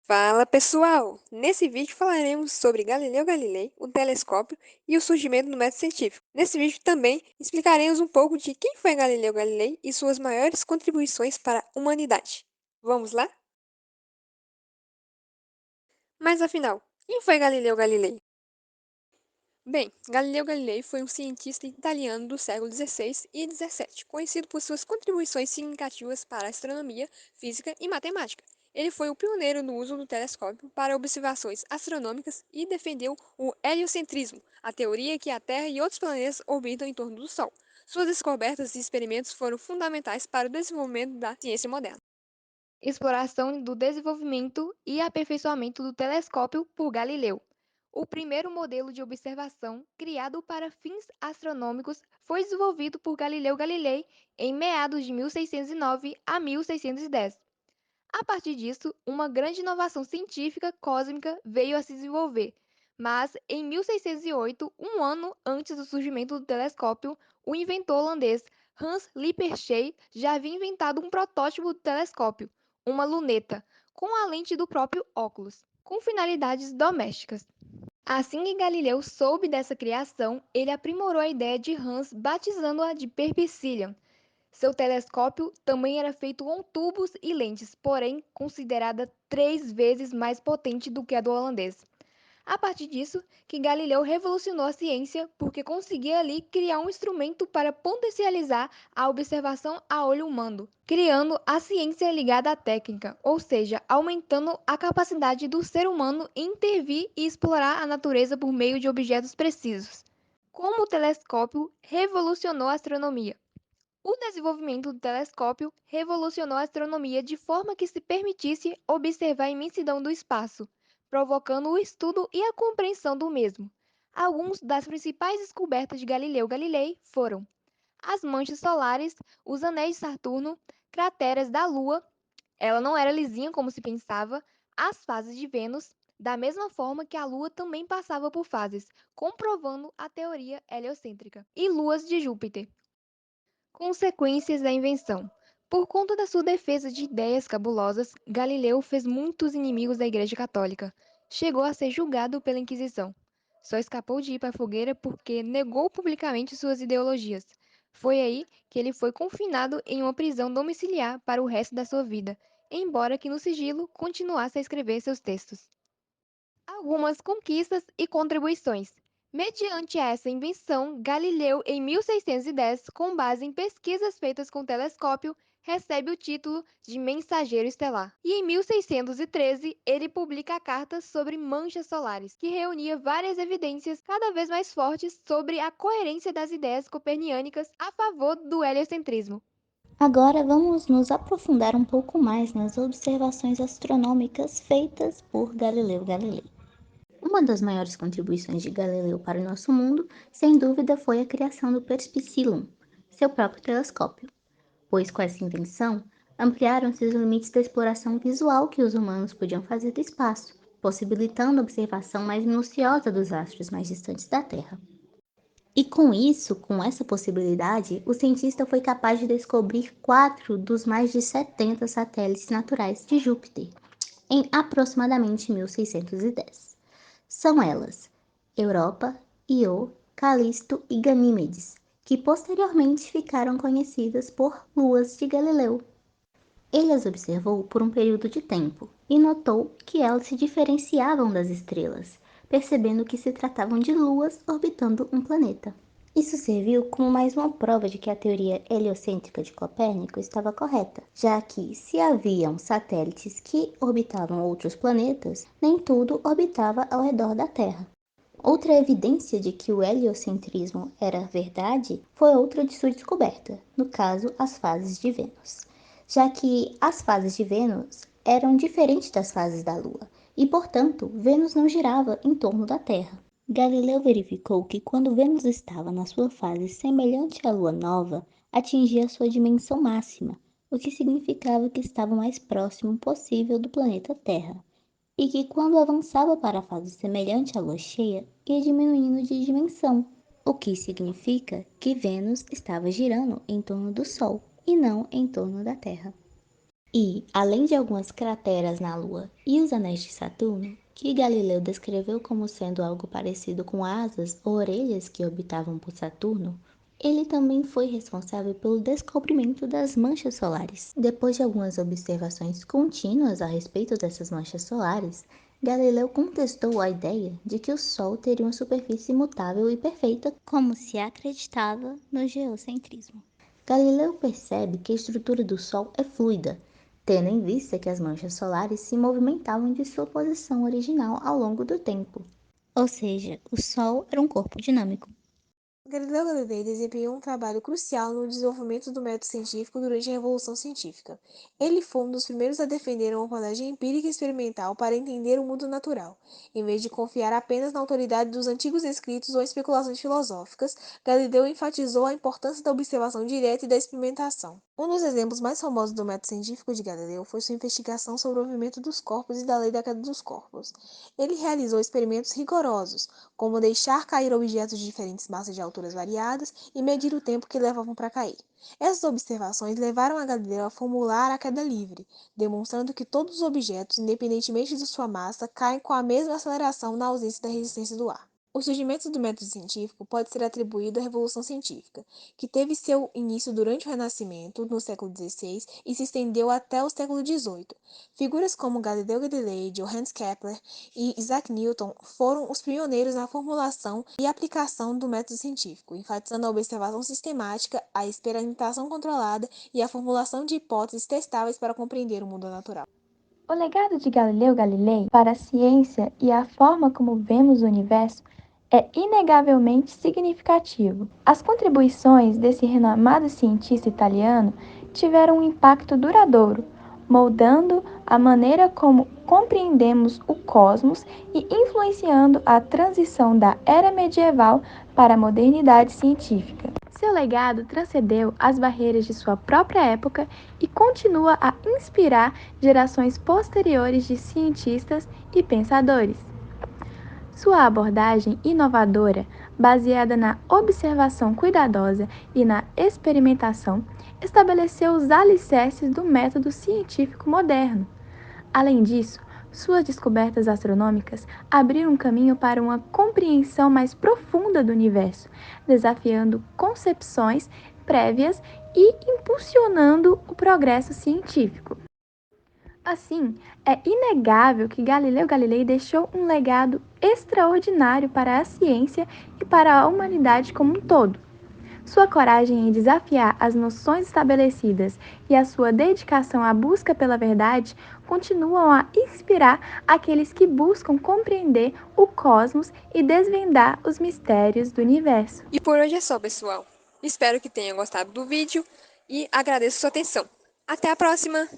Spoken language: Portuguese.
Fala pessoal! Nesse vídeo falaremos sobre Galileu Galilei, o telescópio e o surgimento do método científico. Nesse vídeo também explicaremos um pouco de quem foi Galileu Galilei e suas maiores contribuições para a humanidade. Vamos lá? Mas afinal, quem foi Galileu Galilei? Bem, Galileu Galilei foi um cientista italiano do século XVI e XVII, conhecido por suas contribuições significativas para a astronomia, física e matemática. Ele foi o pioneiro no uso do telescópio para observações astronômicas e defendeu o heliocentrismo, a teoria que a Terra e outros planetas orbitam em torno do Sol. Suas descobertas e experimentos foram fundamentais para o desenvolvimento da ciência moderna. Exploração do desenvolvimento e aperfeiçoamento do telescópio por Galileu. O primeiro modelo de observação, criado para fins astronômicos, foi desenvolvido por Galileu Galilei em meados de 1609 a 1610. A partir disso, uma grande inovação científica cósmica veio a se desenvolver. Mas, em 1608, um ano antes do surgimento do telescópio, o inventor holandês Hans Lippershey já havia inventado um protótipo do telescópio, uma luneta, com a lente do próprio óculos, com finalidades domésticas. Assim que Galileu soube dessa criação, ele aprimorou a ideia de Hans, batizando-a de Perpicillium. Seu telescópio também era feito com tubos e lentes, porém considerada 3 vezes mais potente do que a do holandês. A partir disso, que Galileu revolucionou a ciência porque conseguia ali criar um instrumento para potencializar a observação a olho humano, criando a ciência ligada à técnica, ou seja, aumentando a capacidade do ser humano em intervir e explorar a natureza por meio de objetos precisos. Como o telescópio revolucionou a astronomia? O desenvolvimento do telescópio revolucionou a astronomia de forma que se permitisse observar a imensidão do espaço, provocando o estudo e a compreensão do mesmo. Algumas das principais descobertas de Galileu Galilei foram as manchas solares, os anéis de Saturno, crateras da Lua, ela não era lisinha como se pensava, as fases de Vênus, da mesma forma que a Lua também passava por fases, comprovando a teoria heliocêntrica, e luas de Júpiter. Consequências da invenção. Por conta da sua defesa de ideias cabulosas, Galileu fez muitos inimigos da Igreja Católica. Chegou a ser julgado pela Inquisição. Só escapou de ir para a fogueira porque negou publicamente suas ideologias. Foi aí que ele foi confinado em uma prisão domiciliar para o resto da sua vida, embora que no sigilo continuasse a escrever seus textos. Algumas conquistas e contribuições. Mediante essa invenção, Galileu, em 1610, com base em pesquisas feitas com telescópio, recebe o título de mensageiro estelar. E em 1613, ele publica a Carta sobre Manchas Solares, que reunia várias evidências cada vez mais fortes sobre a coerência das ideias copernicânicas a favor do heliocentrismo. Agora vamos nos aprofundar um pouco mais nas observações astronômicas feitas por Galileu Galilei. Uma das maiores contribuições de Galileu para o nosso mundo, sem dúvida, foi a criação do Perspicillum, seu próprio telescópio, pois com essa invenção ampliaram-se os limites da exploração visual que os humanos podiam fazer do espaço, possibilitando a observação mais minuciosa dos astros mais distantes da Terra. E com isso, com essa possibilidade, o cientista foi capaz de descobrir 4 dos mais de 70 satélites naturais de Júpiter, em aproximadamente 1610. São elas Europa, Io, Calisto e Ganímedes, que posteriormente ficaram conhecidas por luas de Galileu. Ele as observou por um período de tempo e notou que elas se diferenciavam das estrelas, percebendo que se tratavam de luas orbitando um planeta. Isso serviu como mais uma prova de que a teoria heliocêntrica de Copérnico estava correta, já que, se haviam satélites que orbitavam outros planetas, nem tudo orbitava ao redor da Terra. Outra evidência de que o heliocentrismo era verdade foi outra de sua descoberta, no caso, as fases de Vênus, já que as fases de Vênus eram diferentes das fases da Lua, e, portanto, Vênus não girava em torno da Terra. Galileu verificou que quando Vênus estava na sua fase semelhante à Lua nova, atingia sua dimensão máxima, o que significava que estava o mais próximo possível do planeta Terra, e que quando avançava para a fase semelhante à lua cheia, ia diminuindo de dimensão, o que significa que Vênus estava girando em torno do Sol e não em torno da Terra. E, além de algumas crateras na Lua e os anéis de Saturno, que Galileu descreveu como sendo algo parecido com asas ou orelhas que orbitavam por Saturno, ele também foi responsável pelo descobrimento das manchas solares. Depois de algumas observações contínuas a respeito dessas manchas solares, Galileu contestou a ideia de que o Sol teria uma superfície imutável e perfeita, como se acreditava no geocentrismo. Galileu percebe que a estrutura do Sol é fluida, tendo em vista que as manchas solares se movimentavam de sua posição original ao longo do tempo. Ou seja, o Sol era um corpo dinâmico. Galileu Galilei desempenhou um trabalho crucial no desenvolvimento do método científico durante a Revolução Científica. Ele foi um dos primeiros a defender uma abordagem empírica e experimental para entender o mundo natural. Em vez de confiar apenas na autoridade dos antigos escritos ou especulações filosóficas, Galileu enfatizou a importância da observação direta e da experimentação. Um dos exemplos mais famosos do método científico de Galileu foi sua investigação sobre o movimento dos corpos e da lei da queda dos corpos. Ele realizou experimentos rigorosos, como deixar cair objetos de diferentes massas de alturas variadas e medir o tempo que levavam para cair. Essas observações levaram a Galileu a formular a queda livre, demonstrando que todos os objetos, independentemente de sua massa, caem com a mesma aceleração na ausência da resistência do ar. O surgimento do método científico pode ser atribuído à Revolução Científica, que teve seu início durante o Renascimento, no século XVI, e se estendeu até o século XVIII. Figuras como Galileu Galilei, Johannes Kepler e Isaac Newton foram os pioneiros na formulação e aplicação do método científico, enfatizando a observação sistemática, a experimentação controlada e a formulação de hipóteses testáveis para compreender o mundo natural. O legado de Galileu Galilei para a ciência e a forma como vemos o universo é inegavelmente significativo. As contribuições desse renomado cientista italiano tiveram um impacto duradouro, moldando a maneira como compreendemos o cosmos e influenciando a transição da era medieval para a modernidade científica. Seu legado transcendeu as barreiras de sua própria época e continua a inspirar gerações posteriores de cientistas e pensadores. Sua abordagem inovadora, baseada na observação cuidadosa e na experimentação, estabeleceu os alicerces do método científico moderno. Além disso, suas descobertas astronômicas abriram um caminho para uma compreensão mais profunda do universo, desafiando concepções prévias e impulsionando o progresso científico. Assim, é inegável que Galileu Galilei deixou um legado extraordinário para a ciência e para a humanidade como um todo. Sua coragem em desafiar as noções estabelecidas e a sua dedicação à busca pela verdade continuam a inspirar aqueles que buscam compreender o cosmos e desvendar os mistérios do universo. E por hoje é só, pessoal. Espero que tenham gostado do vídeo e agradeço sua atenção. Até a próxima!